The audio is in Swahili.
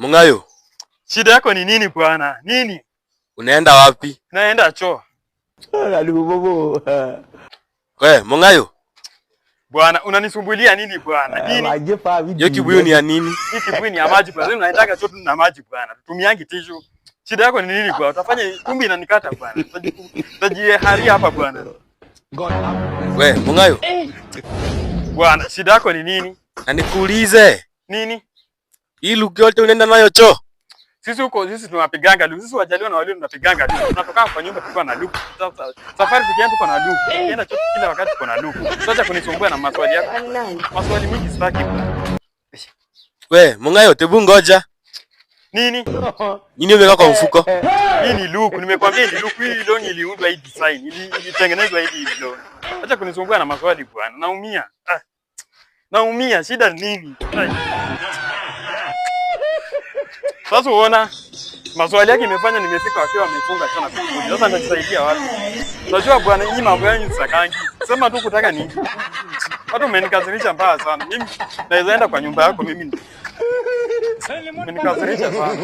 Mungayo. Shida yako ni nini bwana? Nini? Unaenda wapi? Naenda choo. Mungayo. Bwana, unanisumbulia nini bwana? Nini? Hiyo kibuyu ni ya nini? Hii kibuyu ni ya maji bwana. Unaendaga choo na maji bwana. Tumiangi tishu. Shida yako ni nini bwana? Utafanya kumbi inanikata bwana. Utajiharia hapa bwana. Mungayo. Bwana, shida yako ni nini? Na nikuulize. Nini? Hii luki yote unaenda nayo choo? Sisi tunapiganga luku. Sisi wajaliwa na walio tunapiganga luku. Tunatoka kwa nyumba tukiwa na luku. Safari tukienda tuko na luku. Tukienda choo kila wakati tuko na luku. Sasa kunisumbua na maswali yako. Maswali mingi sitaki bwana. Mungayo, tebu ngoja. Nini? Nini umeweka kwa mfuko? Hii ni luku. Nimekwambia ni luku. Hii long iliundwa hii design. Ilitengenezwa hivi long. Acha kunisumbua na maswali bwana. Naumia. Naumia. Shida nini? Sasa uona maswali yake imefanya nimefika wakiwa wamefunga sana kukuja. Sasa nitasaidia wapi? Unajua bwana, hii mambo yangu sakangi. Sema tu kutaka nini? Watu umenikasirisha mbaya sana. Mimi naweza enda kwa nyumba yako mimi. Umenikasirisha sana.